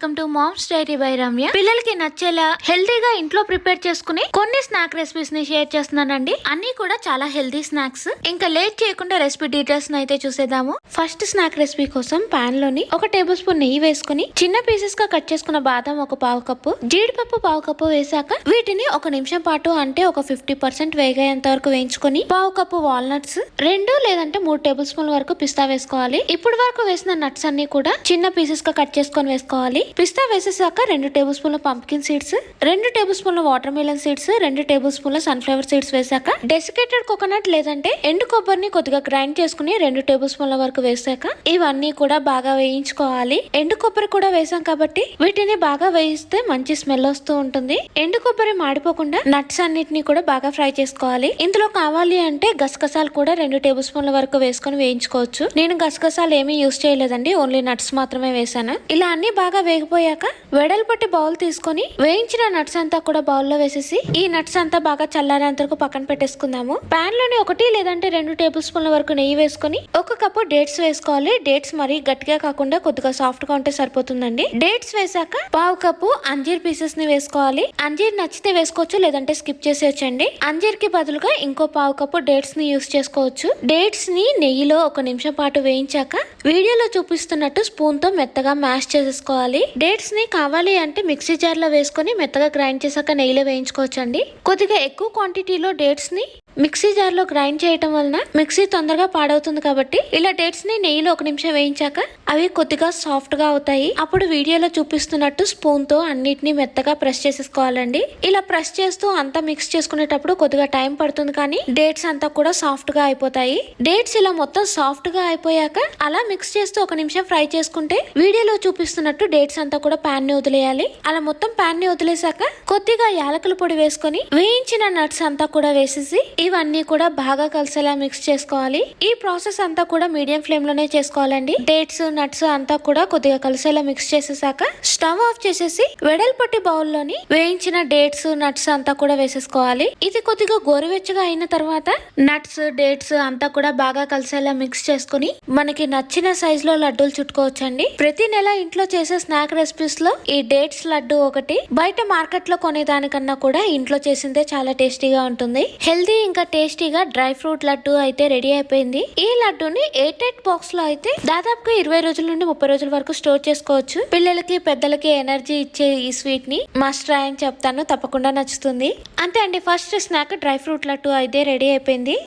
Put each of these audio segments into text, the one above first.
Welcome to mom's diary by Ramya. పిల్లలకి నచ్చేలా హెల్తీగా ఇంట్లో ప్రిపేర్ చేసుకుని కొన్ని స్నాక్ రెసిపీస్ ని షేర్ చేస్తున్నానండి. అన్ని కూడా చాలా హెల్తీ స్నాక్స్. ఇంకా లేట్ చేయకుండా రెసిపీ డీటెయిల్స్ అయితే చూసేద్దాము. ఫస్ట్ స్నాక్ రెసిపీ కోసం పాన్ లోని 1 టేబుల్ స్పూన్ నెయ్యి వేసుకుని చిన్న పీసెస్ గా కట్ చేసుకున్న బాదం 1 పావు కప్పు, జీడిపప్పు 1/2 కప్పు వేసాక వీటిని 1 నిమిషం పాటు అంటే ఒక 50% వేగేంత వరకు వేయించుకొని 1/2 కప్పు వాల్నట్స్, 2 లేదంటే 3 టేబుల్ స్పూన్ వరకు పిస్తా వేసుకోవాలి. ఇప్పుడు వరకు వేసిన నట్స్ అన్ని కూడా చిన్న పీసెస్ గా కట్ చేసుకొని వేసుకోవాలి. పిస్తా వేసేసాక 2 టేబుల్ స్పూన్ల పంప్కిన్ సీడ్స్, 2 టేబుల్ స్పూన్ల వాటర్ మిలన్ సీడ్స్, 2 టేబుల్ స్పూన్ల సన్ఫ్లవర్ సీడ్స్ వేసాక డెసికేటెడ్ కోకోనట్ లేదంటే ఎండు కొబ్బరిని కొద్దిగా గ్రైండ్ చేసుకుని 2 టేబుల్ స్పూన్ల వరకు వేసాక ఇవన్నీ కూడా బాగా వేయించుకోవాలి. ఎండు కొబ్బరి కూడా వేసాం కాబట్టి వీటిని బాగా వేయిస్తే మంచి స్మెల్ వస్తూ ఉంటుంది. ఎండు కొబ్బరి మాడిపోకుండా నట్స్ అన్నిటిని కూడా బాగా ఫ్రై చేసుకోవాలి. ఇందులో కావాలి అంటే గసగసాలు కూడా 2 టేబుల్ స్పూన్ల వరకు వేసుకొని వేయించుకోవచ్చు. నేను గసగసాలు ఏమీ యూస్ చేయలేదండి, ఓన్లీ నట్స్ మాత్రమే వేసాను. ఇలా అన్ని బాగా వేగిపోయాక వెడల్పట్టి బౌల్ తీసుకొని వేయించిన నట్స్ అంతా కూడా బౌల్ లో వేసేసి ఈ నట్స్ అంతా బాగా చల్లారేంత వరకు పక్కన పెట్టేసుకుందాము. పాన్ లోని 1 లేదంటే 2 టేబుల్ స్పూన్ల వరకు నెయ్యి వేసుకొని 1 కప్పు డేట్స్ వేసుకోవాలి. డేట్స్ మరి గట్టిగా కాకుండా కొద్దిగా సాఫ్ట్ గా ఉంటే సరిపోతుందండి. డేట్స్ వేసాక 1/2 కప్పు అంజీర్ పీసెస్ ని వేసుకోవాలి. అంజీర్ నచ్చితే వేసుకోవచ్చు, లేదంటే స్కిప్ చేసేయచ్చండి. అంజీర్ కి బదులుగా ఇంకో 1/2 కప్పు డేట్స్ ని యూస్ చేసుకోవచ్చు. డేట్స్ ని నెయ్యిలో 1 నిమిషం పాటు వేయించాక వీడియోలో చూపిస్తున్నట్టు స్పూన్ తో మెత్తగా మ్యాష్ చేసేసుకోవాలి. డేట్స్ ని కావాలి అంటే మిక్సీ జార్ లో వేసుకొని మెత్తగా గ్రైండ్ చేసాక నెయ్యిలో వేయించుకోవచ్చండి. కొద్దిగా ఎక్కువ క్వాంటిటీలో డేట్స్ ని మిక్సీ జార్ లో గ్రైండ్ చేయటం వలన మిక్సీ తొందరగా పాడవుతుంది కాబట్టి ఇలా డేట్స్ ని నెయ్యిలో 1 నిమిషం వేయించాక అవి కొద్దిగా సాఫ్ట్ గా అవుతాయి. అప్పుడు వీడియోలో చూపిస్తున్నట్టు స్పూన్ తో అన్నిటిని మెత్తగా ప్రెస్ చేసేసుకోవాలండి. ఇలా ప్రెస్ చేస్తూ అంతా మిక్స్ చేసుకునేటప్పుడు కొద్దిగా టైం పడుతుంది, కానీ డేట్స్ అంతా కూడా సాఫ్ట్ గా అయిపోతాయి. డేట్స్ ఇలా మొత్తం సాఫ్ట్ గా అయిపోయాక అలా మిక్స్ చేస్తూ 1 నిమిషం ఫ్రై చేసుకుంటే వీడియోలో చూపిస్తున్నట్టు డేట్స్ అంతా కూడా పాన్ ని వదిలేయాలి. అలా మొత్తం పాన్ ని వదిలేసాక కొద్దిగా యాలకుల పొడి వేసుకొని వేయించిన నట్స్ అంతా కూడా వేసేసి ఇవన్నీ కూడా బాగా కలిసేలా మిక్స్ చేసుకోవాలి. ఈ ప్రాసెస్ అంతా కూడా మీడియం ఫ్లేమ్ లోనే చేసుకోవాలండి. డేట్స్ నట్స్ అంతా కూడా కొద్దిగా కలిసేలా మిక్స్ చేసేసాక స్టవ్ ఆఫ్ చేసేసి వెడల్పట్టి బౌల్ లోని వేయించిన డేట్స్ నట్స్ అంతా కూడా వేసేసుకోవాలి. ఇది కొద్దిగా గోరువెచ్చగా అయిన తర్వాత నట్స్ డేట్స్ అంతా కూడా బాగా కలిసేలా మిక్స్ చేసుకుని మనకి నచ్చిన సైజ్ లో లడ్డూలు చుట్టుకోవచ్చండి. ప్రతి నెల ఇంట్లో చేసే స్నాక్ రెసిపీస్ లో ఈ డేట్స్ లడ్డు ఒకటి. బయట మార్కెట్ లో కొనేదానికన్నా కూడా ఇంట్లో చేసిందే చాలా టేస్టీగా ఉంటుంది. హెల్దీ ఇంకా టేస్టీగా డ్రై ఫ్రూట్ లడ్డు అయితే రెడీ అయిపోయింది. ఈ లడ్డూని 8 బాక్స్ లో అయితే దాదాపుగా 20 రోజుల నుండి 30 రోజుల వరకు స్టోర్ చేసుకోవచ్చు. పిల్లలకి పెద్దలకి ఎనర్జీ ఇచ్చే ఈ స్వీట్ ని మస్ట్ ట్రై అని చెప్తాను, తప్పకుండా నచ్చుతుంది. అంతే అండి, first snack dry fruit laddu అయితే రెడీ అయిపోయింది.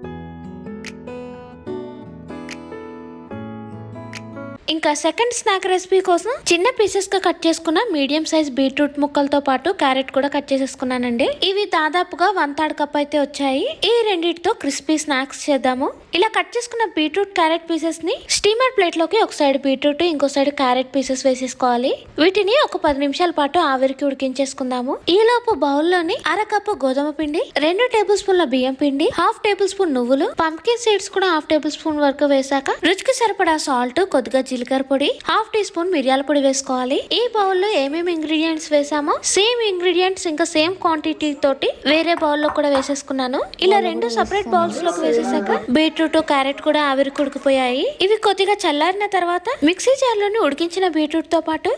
ఇంకా సెకండ్ స్నాక్ రెసిపీ కోసం చిన్న పీసెస్ గా కట్ చేసుకున్న మీడియం సైజ్ బీట్రూట్ ముక్కలతో పాటు క్యారెట్ కూడా కట్ చేసేసుకున్నానండి. ఇవి దాదాపుగా 1/3 కప్ అయితే వచ్చాయి. ఈ రెండింటితో క్రిస్పీ స్నాక్స్ చేద్దాము. ఇలా కట్ చేసుకున్న బీట్రూట్ క్యారెట్ పీసెస్ ని స్టీమర్ ప్లేట్ లోకి ఒక సైడ్ బీట్రూట్ ఇంకో సైడ్ క్యారెట్ పీసెస్ వేసేసుకోవాలి. వీటిని ఒక 10 నిమిషాల పాటు ఆవిరికి ఉడికించేసుకుందాము. ఈ లోపు బౌల్ లోని 1/2 కప్పు గోధుమ పిండి, 2 టేబుల్ స్పూన్ల బియ్యం పిండి, 1/2 టేబుల్ స్పూన్ నువ్వులు, పంప్కిన్ సీడ్స్ కూడా 1/2 టేబుల్ స్పూన్ వరకు వేసాక రుచికి సరిపడా సాల్ట్, కొద్దిగా జీలకర్ర పొడి, 1/2 టీ స్పూన్ మిరియాల పొడి వేసుకోవాలి. ఈ బౌల్ లో ఏమేమి ఇంగ్రీడియంట్స్ వేసామో సేమ్ ఇంగ్రీడియంట్స్ ఇంకా సేమ్ క్వాంటిటీ తోటి వేరే బౌల్ లో కూడా వేసేసుకున్నాను. ఇలా 2 సెపరేట్ బౌల్స్ లోకి వేసేసాక బీట్రూట్ క్యారెట్ కూడా ఆవిరికి ఉడికిపోయాయి. ఇవి కొద్దిగా చల్లారిన తర్వాత మిక్సీ జార్ లోని ఉడికించిన బీట్రూట్ తో పాటు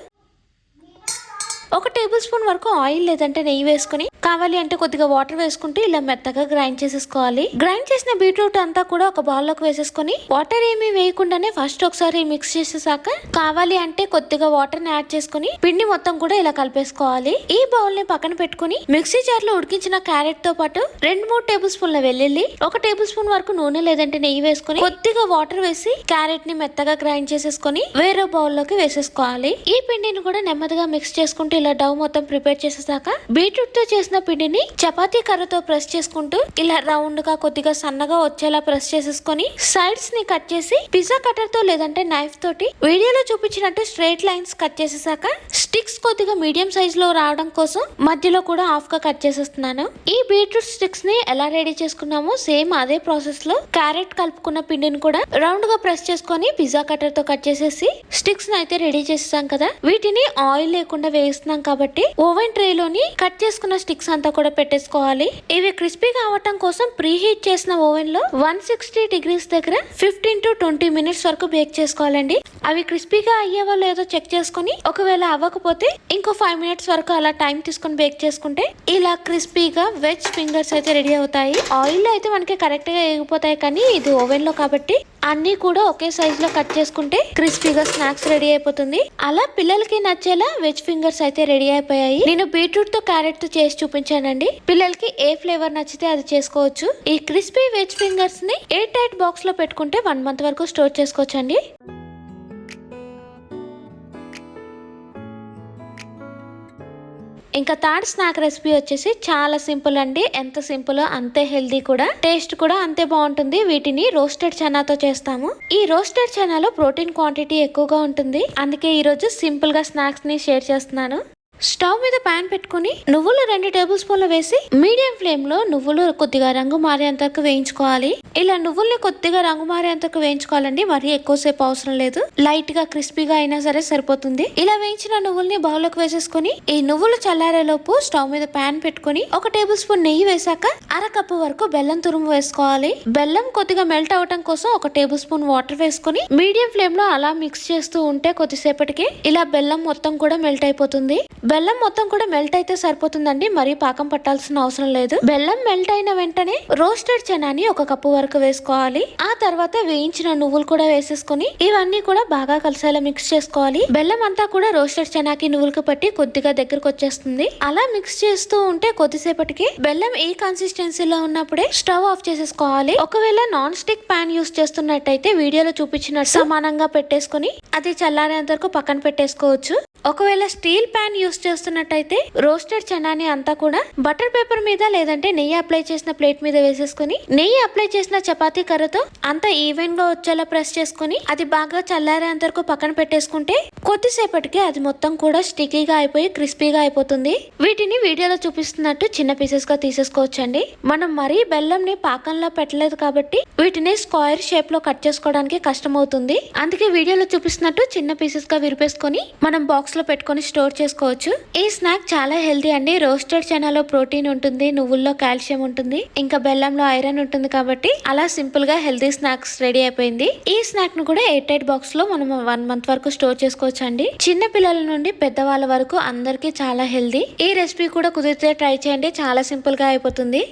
1 టేబుల్ స్పూన్ వరకు ఆయిల్ లేదంటే నెయ్యి వేసుకుని కావాలి అంటే కొద్దిగా వాటర్ వేసుకుంటూ ఇలా మెత్తగా గ్రైండ్ చేసేసుకోవాలి. గ్రైండ్ చేసిన బీట్రూట్ అంతా కూడా ఒక బౌల్ లోకి వేసేసుకుని వాటర్ ఏమీ వేయకుండానే ఫస్ట్ ఒకసారి మిక్స్ చేసేసాక కావాలి అంటే కొద్దిగా వాటర్ ని యాడ్ చేసుకుని పిండి మొత్తం కూడా ఇలా కలిపేసుకోవాలి. ఈ బౌల్ ని పక్కన పెట్టుకుని మిక్సీ జార్ లో ఉడికించిన క్యారెట్ తో పాటు 2-3 టేబుల్ స్పూన్ల వెల్లుల్లి, 1 టేబుల్ స్పూన్ వరకు నూనె లేదంటే నెయ్యి వేసుకుని కొద్దిగా వాటర్ వేసి క్యారెట్ ని మెత్తగా గ్రైండ్ చేసేసుకుని వేరే బౌల్ లోకి వేసేసుకోవాలి. ఈ పిండిని కూడా నెమ్మదిగా మిక్స్ చేసుకుంటూ ఇలా డౌ మొత్తం ప్రిపేర్ చేసేసాక బీట్రూట్ తో చేసిన పిండిని చపాతీ కర్రతో ప్రెస్ చేసుకుంటూ ఇలా రౌండ్ గా కొద్దిగా సన్నగా వచ్చేలా ప్రెస్ చేసేసుకొని సైడ్స్ ని కట్ చేసి పిజ్జా కటర్ తో లేదంటే నైఫ్ తోటి వీడియోలో చూపించినట్టు స్ట్రైట్ లైన్స్ కట్ చేసేసాక స్టిక్స్ కొద్దిగా మీడియం సైజ్ లో రావడం కోసం మధ్యలో కూడా హాఫ్ గా కట్ చేసేస్తున్నాను. ఈ బీట్రూట్ స్టిక్స్ ని ఎలా రెడీ చేసుకున్నామో సేమ్ అదే ప్రాసెస్ లో క్యారెట్ కలుపుకున్న పిండిని కూడా రౌండ్ గా ప్రెస్ చేసుకొని పిజ్జా కటర్ తో కట్ చేసేసి స్టిక్స్ ని అయితే రెడీ చేసేసాం కదా. వీటిని ఆయిల్ లేకుండా వేస్తున్నాను. చేస్తున్నాం కాబట్టి ఓవెన్ ట్రే లోని కట్ చేసుకున్న స్టిక్స్ అంతా కూడా పెట్టేసుకోవాలి. ఇవి క్రిస్పీగా అవ్వటం కోసం ప్రీ హీట్ చేసిన ఓవెన్ లో 160 degrees దగ్గర 15 to 20 minutes వరకు బేక్ చేసుకోవాలండి. అవి క్రిస్పీగా అయ్యేవో లేదో చెక్ చేసుకుని ఒకవేళ అవ్వకపోతే ఇంకో 5 minutes వరకు అలా టైం తీసుకుని బేక్ చేసుకుంటే ఇలా క్రిస్పీగా వెజ్ ఫింగర్స్ అయితే రెడీ అవుతాయి. ఆయిల్ లో అయితే మనకి కరెక్ట్ గా ఎగిపోతాయి, కానీ ఇది ఓవెన్ లో కాబట్టి అన్ని కూడా ఒకే సైజ్ లో కట్ చేసుకుంటే క్రిస్పీగా స్నాక్స్ రెడీ అయిపోతుంది. అలా పిల్లలకి నచ్చేలా వెజ్ ఫింగర్స్ అయితే రెడీ అయిపోయాయి. నేను బీట్రూట్ తో క్యారెట్ తో చేసి చూపించానండి. పిల్లలకి ఏ ఫ్లేవర్ నచ్చితే అది చేసుకోవచ్చు. ఈ క్రిస్పీ వెజ్ ఫింగర్స్ ని ఎయిర్ టైట్ బాక్స్ లో పెట్టుకుంటే 1 month వరకు స్టోర్ చేసుకోవచ్చండి. ఇంకా థర్డ్ స్నాక్ రెసిపీ వచ్చేసి చాలా సింపుల్ అండి. ఎంత సింపుల్ అంతే హెల్దీ కూడా, టేస్ట్ కూడా అంతే బాగుంటుంది. వీటిని రోస్టెడ్ చనాతో చేస్తాము. ఈ రోస్టెడ్ చనాలో ప్రోటీన్ క్వాంటిటీ ఎక్కువగా ఉంటుంది, అందుకే ఈ రోజు సింపుల్ గా స్నాక్స్ ని షేర్ చేస్తున్నాను. స్టవ్ మీద పాన్ పెట్టుకుని నువ్వులు 2 టేబుల్ స్పూన్లు వేసి మీడియం ఫ్లేమ్ లో నువ్వులు కొద్దిగా రంగు మారేంత వరకు వేయించుకోవాలి. ఇలా నువ్వుల్ని కొద్దిగా రంగు మారేంత వరకు వేయించుకోవాలండి, మరీ ఎక్కువసేపు అవసరం లేదు. లైట్ గా క్రిస్పీగా అయినా సరే సరిపోతుంది. ఇలా వేయించిన నువ్వుల్ని బౌల్లోకి వేసేసుకుని ఈ నువ్వులు చల్లారేలోపు స్టవ్ మీద పాన్ పెట్టుకుని 1 టేబుల్ స్పూన్ నెయ్యి వేసాక 1/2 కప్పు వరకు బెల్లం తురుము వేసుకోవాలి. బెల్లం కొద్దిగా మెల్ట్ అవటం కోసం 1 టేబుల్ స్పూన్ వాటర్ వేసుకుని మీడియం ఫ్లేమ్ లో అలా మిక్స్ చేస్తూ ఉంటే కొద్దిసేపటికి ఇలా బెల్లం మొత్తం కూడా మెల్ట్ అయిపోతుంది. బెల్లం మొత్తం కూడా మెల్ట్ అయితే సరిపోతుందండి, మరీ పాకం పట్టాల్సిన అవసరం లేదు. బెల్లం మెల్ట్ అయిన వెంటనే రోస్టెడ్ చనాని 1 కప్పు వరకు వేసుకోవాలి. ఆ తర్వాత వేయించిన నువ్వులు కూడా వేసేసుకుని ఇవన్నీ కూడా బాగా కలిసేలా మిక్స్ చేసుకోవాలి. బెల్లం అంతా కూడా రోస్టెడ్ చనాకి నువ్వులకు పట్టి కొద్దిగా దగ్గరకు వచ్చేస్తుంది. అలా మిక్స్ చేస్తూ ఉంటే కొద్దిసేపటికి బెల్లం ఈ కన్సిస్టెన్సీలో ఉన్నప్పుడే స్టవ్ ఆఫ్ చేసేసుకోవాలి. ఒకవేళ నాన్ స్టిక్ పాన్ యూస్ చేస్తున్నట్టయితే వీడియోలో చూపించినట్టు సమానంగా పెట్టేసుకుని అది చల్లారేంత వరకు పక్కన పెట్టేసుకోవచ్చు. ఒకవేళ స్టీల్ పాన్ యూస్ చేస్తున్నట్టయితే రోస్టెడ్ చనాని అంతా కూడా బటర్ పేపర్ మీద లేదంటే నెయ్యి అప్లై చేసిన ప్లేట్ మీద వేసేసుకుని నెయ్యి అప్లై చేసిన చపాతీ కర్రతో అంతా ఈవెన్ గా వచ్చేలా ప్రెస్ చేసుకుని అది బాగా చల్లారేంత వరకు పక్కన పెట్టేసుకుంటే కొద్దిసేపటికి అది మొత్తం కూడా స్టికీగా అయిపోయి క్రిస్పీగా అయిపోతుంది. వీటిని వీడియోలో చూపిస్తున్నట్టు చిన్న పీసెస్ గా తీసేసుకోవచ్చండి. మనం మరీ బెల్లం ని పాకంలో పెట్టలేదు కాబట్టి వీటిని స్క్వేర్ షేప్ లో కట్ చేసుకోవడానికి కష్టం అవుతుంది. అందుకే వీడియోలో చూపిస్తున్నట్టు చిన్న పీసెస్ గా విరిపేసుకొని మనం బాక్స్ లో పెట్టుకొని స్టోర్ చేసుకోవచ్చు. ఈ స్నాక్ చాలా హెల్తీ అండి. రోస్టెడ్ చనాలో ప్రోటీన్ ఉంటుంది, నువ్వుల్లో కాల్షియం ఉంటుంది, ఇంకా బెల్లంలో ఐరన్ ఉంటుంది కాబట్టి అలా సింపుల్ గా హెల్తీ స్నాక్స్ రెడీ అయిపోయింది. ఈ స్నాక్ ను కూడా ఎయిర్ టైట్ బాక్స్ లో మనం 1 month వరకు స్టోర్ చేసుకోవచ్చు అండి. చిన్న పిల్లల నుండి పెద్దవాళ్ళ వరకు అందరికి చాలా హెల్తీ. ఈ రెసిపీ కూడా కుదిరితే ట్రై చేయండి, చాలా సింపుల్ గా అయిపోతుంది.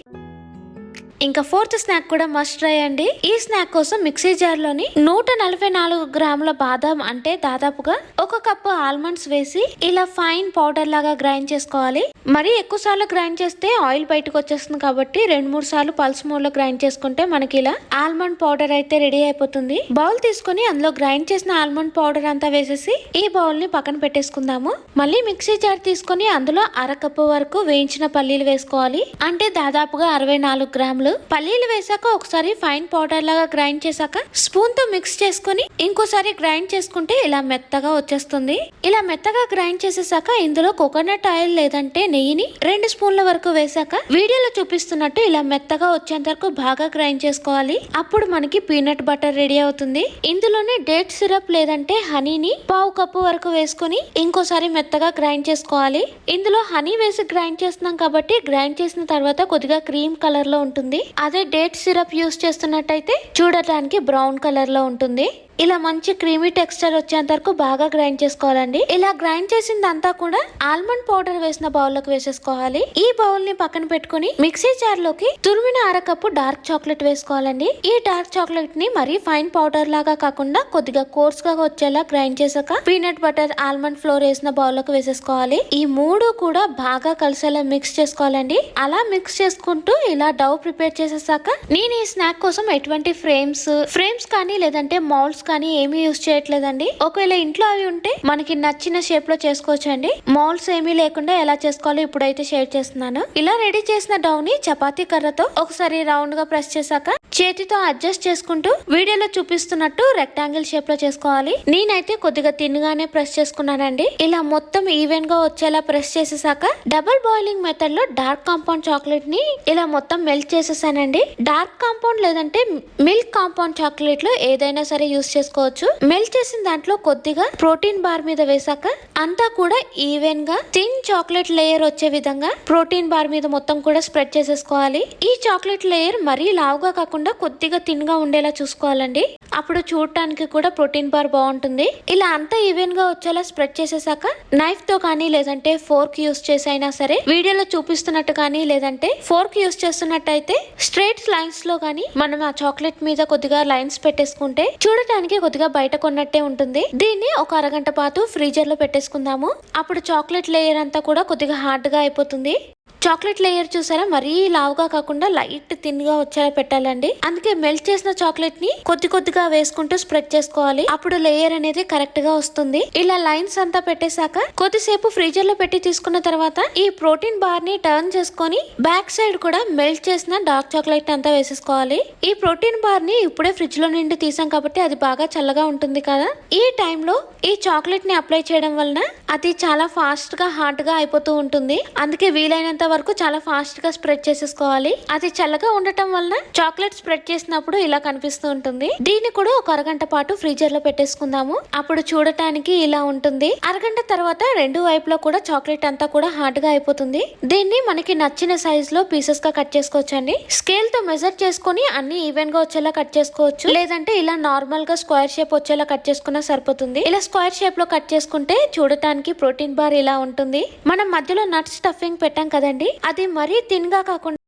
ఇంకా ఫోర్త్ స్నాక్ కూడా మస్ట్ ట్రై అండి. ఈ స్నాక్ కోసం మిక్సీ జార్ లోని 144 గ్రాముల బాదాం అంటే దాదాపుగా 1 కప్పు ఆల్మండ్స్ వేసి ఇలా ఫైన్ పౌడర్ లాగా గ్రైండ్ చేసుకోవాలి. మరి ఎక్కువ సార్లు గ్రైండ్ చేస్తే ఆయిల్ బయటకు వచ్చేస్తుంది కాబట్టి 2-3 సార్లు పల్స్ మోడ్ లో గ్రైండ్ చేసుకుంటే మనకి ఇలా ఆల్మండ్ పౌడర్ అయితే రెడీ అయిపోతుంది. బౌల్ తీసుకుని అందులో గ్రైండ్ చేసిన ఆల్మండ్ పౌడర్ అంతా వేసేసి ఈ బౌల్ ని పక్కన పెట్టేసుకుందాము. మళ్ళీ మిక్సీ జార్ తీసుకుని అందులో 1/2 కప్పు వరకు వేయించిన పల్లీలు వేసుకోవాలి. అంటే దాదాపుగా 64 గ్రాములు. పల్లీలు వేసాక ఒకసారి ఫైన్ పౌడర్ లాగా గ్రైండ్ చేశాక స్పూన్ తో మిక్స్ చేసుకుని ఇంకోసారి గ్రైండ్ చేసుకుంటే ఇలా మెత్తగా వచ్చేస్తుంది. ఇలా మెత్తగా గ్రైండ్ చేసేసాక ఇందులో కోకోనట్ ఆయిల్ లేదంటే నెయ్యిని 2 స్పూన్ల వరకు వేసాక వీడియోలో చూపిస్తున్నట్టు ఇలా మెత్తగా వచ్చేంత వరకు బాగా గ్రైండ్ చేసుకోవాలి. అప్పుడు మనకి పీనట్ బటర్ రెడీ అవుతుంది. ఇందులోనే డేట్ సిరప్ లేదంటే హనీని 1/2 కప్పు వరకు వేసుకుని ఇంకోసారి మెత్తగా గ్రైండ్ చేసుకోవాలి. ఇందులో హనీ వేసి గ్రైండ్ చేస్తున్నాం కాబట్టి గ్రైండ్ చేసిన తర్వాత కొద్దిగా క్రీమ్ కలర్ లో ఉంటుంది. అదే డేట్ సిరప్ యూస్ చేస్తున్నట్టయితే చూడటానికి బ్రౌన్ కలర్ లో ఉంటుంది. ఇలా మంచి క్రీమీ టెక్స్చర్ వచ్చేంత వరకు బాగా గ్రైండ్ చేసుకోవాలండి. ఇలా గ్రైండ్ చేసిందంతా కూడా ఆల్మండ్ పౌడర్ వేసిన బౌల్ లోకి వేసేసుకోవాలి. ఈ బౌల్ ని పక్కన పెట్టుకుని మిక్సీ జార్ లోకి తురిమిన 1/2 కప్పు డార్క్ చాక్లెట్ వేసుకోవాలండి. ఈ డార్క్ చాక్లెట్ ని మరీ ఫైన్ పౌడర్ లాగా కాకుండా కొద్దిగా కోర్స్ గా వచ్చేలా గ్రైండ్ చేసాక పీనట్ బటర్ ఆల్మండ్ ఫ్లోర్ వేసిన బౌల్ లోకి వేసేసుకోవాలి. ఈ 3 కూడా బాగా కలిసేలా మిక్స్ చేసుకోవాలండి. అలా మిక్స్ చేసుకుంటూ ఇలా డౌ ప్రిపేర్ చేసేసాక నేను ఈ స్నాక్ కోసం ఎటువంటి ఫ్రేమ్స్ కానీ లేదంటే మౌల్డ్స్ కానీ ఏమీ యూస్ చేయట్లేదండి. ఒకవేళ ఇంట్లో అవి ఉంటే మనకి నచ్చిన షేప్ లో చేసుకోవచ్చు అండి. మౌల్డ్స్ ఏమీ లేకుండా ఎలా చేసుకోవాలో ఇప్పుడైతే షేర్ చేస్తున్నాను. ఇలా రెడీ చేసిన డౌ ని చపాతీ కర్రతో ఒకసారి రౌండ్ గా ప్రెస్ చేశాక చేతితో అడ్జస్ట్ చేసుకుంటూ వీడియోలో చూపిస్తున్నట్టు రెక్టాంగిల్ షేప్ లో చేసుకోవాలి. నేనైతే కొద్దిగా తిన్నగానే ప్రెస్ చేసుకున్నానండి. ఇలా మొత్తం ఈవెన్ గా వచ్చేలా ప్రెస్ చేసేసాక డబుల్ బాయిలింగ్ మెథడ్ లో డార్క్ కాంపౌండ్ చాక్లెట్ ని ఇలా మొత్తం మెల్ట్ చేసేసానండి. డార్క్ కాంపౌండ్ లేదంటే మిల్క్ కాంపౌండ్ చాక్లెట్ లో ఏదైనా సరే యూస్ చేసుకోవచ్చు. మెల్ట్ చేసిన దాంట్లో కొద్దిగా ప్రోటీన్ బార్ మీద వేసాక అంతా కూడా ఈవెన్ గా థిన్ చాక్లెట్ లేయర్ వచ్చే విధంగా ప్రోటీన్ బార్ మీద మొత్తం కూడా స్ప్రెడ్ చేసేసుకోవాలి. ఈ చాక్లెట్ లేయర్ మరీ లావుగా కాకుండా కొద్దిగా థిన్ గా ఉండేలా చూసుకోవాలండి. అప్పుడు చూడటానికి కూడా ప్రోటీన్ బార్ బాగుంటుంది. ఇలా అంతా ఈవెన్ గా వచ్చేలా స్ప్రెడ్ చేసేసాక నైఫ్ తో కానీ లేదంటే ఫోర్క్ యూస్ చేసి అయినా సరే వీడియోలో చూపిస్తున్నట్టు కానీ లేదంటే ఫోర్క్ యూస్ చేస్తున్నట్టయితే స్ట్రైట్ లైన్స్ లో కానీ మనం ఆ చాక్లెట్ మీద కొద్దిగా లైన్స్ పెట్టేసుకుంటే చూడటానికి కొద్దిగా బయట కొన్నట్టే ఉంటుంది. దీన్ని ఒక అరగంట పాటు ఫ్రీజర్ లో పెట్టేసుకుందాము. అప్పుడు చాక్లెట్ లేయర్ అంతా కూడా కొద్దిగా హార్డ్ గా అయిపోతుంది. చాక్లెట్ లేయర్ చూసారా మరీ లావుగా కాకుండా లైట్ థిన్ గా వచ్చేలా పెట్టాలండి. అందుకే మెల్ట్ చేసిన చాక్లెట్ ని కొద్దిగా వేసుకుంటూ స్ప్రెడ్ చేసుకోవాలి. అప్పుడు లేయర్ అనేది కరెక్ట్ గా వస్తుంది. ఇలా లైన్స్ అంతా పెట్టేశాక కొద్దిసేపు ఫ్రీజర్ లో పెట్టి తీసుకున్న తర్వాత ఈ ప్రోటీన్ బార్ ని టర్న్ చేసుకొని బ్యాక్ సైడ్ కూడా మెల్ట్ చేసిన డార్క్ చాక్లెట్ అంతా వేసేసుకోవాలి. ఈ ప్రోటీన్ బార్ ని ఇప్పుడే ఫ్రిడ్జ్ లో నుండి తీసాం కాబట్టి అది బాగా చల్లగా ఉంటుంది కదా. ఈ టైంలో ఈ చాక్లెట్ ని అప్లై చేయడం వలన అది చాలా ఫాస్ట్ గా హార్డ్ గా అయిపోతూ ఉంటుంది. అందుకే వీలైనంత వరకు చాలా ఫాస్ట్ గా స్ప్రెడ్ చేసేసుకోవాలి. అది చల్లగా ఉండటం వలన చాక్లెట్ స్ప్రెడ్ చేసినప్పుడు ఇలా కనిపిస్తూ ఉంటుంది. దీన్ని కూడా ఒక అరగంట పాటు ఫ్రీజర్ లో పెట్టేసుకుందాము. అప్పుడు చూడటానికి ఇలా ఉంటుంది. అరగంట తర్వాత రెండు వైపులో కూడా చాక్లెట్ అంతా కూడా హార్డ్ గా అయిపోతుంది. దీన్ని మనకి నచ్చిన సైజ్ లో పీసెస్ గా కట్ చేసుకోవచ్చండి. స్కేల్ తో మెజర్ చేసుకుని అన్ని ఈవెన్ గా వచ్చేలా కట్ చేసుకోవచ్చు. లేదంటే ఇలా నార్మల్ గా స్క్వేర్ షేప్ వచ్చేలా కట్ చేసుకున్నా సరిపోతుంది. ఇలా స్క్వేర్ షేప్ లో కట్ చేసుకుంటే చూడటానికి ప్రోటీన్ బార్ ఇలా ఉంటుంది. మనం మధ్యలో నట్స్ స్టఫింగ్ పెట్టాం కదండి, అది మరీ థిన్ గా కాకుండా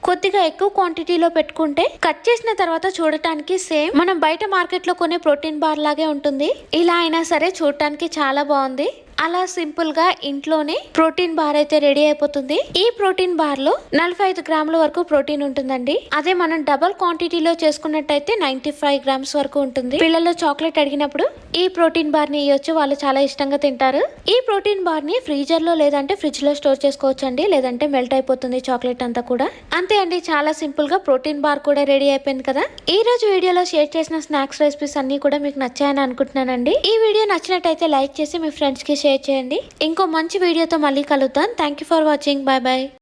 కొద్దిగా ఎక్కువ క్వాంటిటీలో పెట్టుకుంటే కట్ చేసిన తర్వాత చూడటానికి సేమ్ మనం బయట మార్కెట్ లో కొనే ప్రోటీన్ బార్ లాగే ఉంటుంది. ఇలా అయినా సరే చూడటానికి చాలా బాగుంది. అలా సింపుల్ గా ఇంట్లోనే ప్రోటీన్ బార్ అయితే రెడీ అయిపోతుంది. ఈ ప్రోటీన్ బార్ లో 45 గ్రాముల వరకు ప్రోటీన్ ఉంటుందండి. అదే మనం డబల్ క్వాంటిటీలో చేసుకున్నట్టయితే 95 గ్రామ్స్ వరకు ఉంటుంది. పిల్లలు చాక్లెట్ అడిగినప్పుడు ఈ ప్రోటీన్ బార్ ని ఇవ్వచ్చు. వాళ్ళు చాలా ఇష్టంగా తింటారు. ఈ ప్రోటీన్ బార్ ని ఫ్రీజర్ లో లేదంటే ఫ్రిడ్జ్ లో స్టోర్ చేసుకోవచ్చు అండి. లేదంటే మెల్ట్ అయిపోతుంది చాక్లెట్ అంతా కూడా. అంతే అండి, చాలా సింపుల్ గా ప్రోటీన్ బార్ కూడా రెడీ అయిపోయింది కదా. ఈ రోజు వీడియోలో షేర్ చేసిన స్నాక్స్ రెసిపీస్ అన్ని కూడా మీకు నచ్చాయని అనుకుంటున్నానండి. ఈ వీడియో నచ్చినట్టయితే లైక్ చేసి మీ ఫ్రెండ్స్ కి షేర్ చేయండి. ఇంకో మంచి వీడియోతో మళ్ళీ కలుద్దాం. Thank you for watching. Bye bye.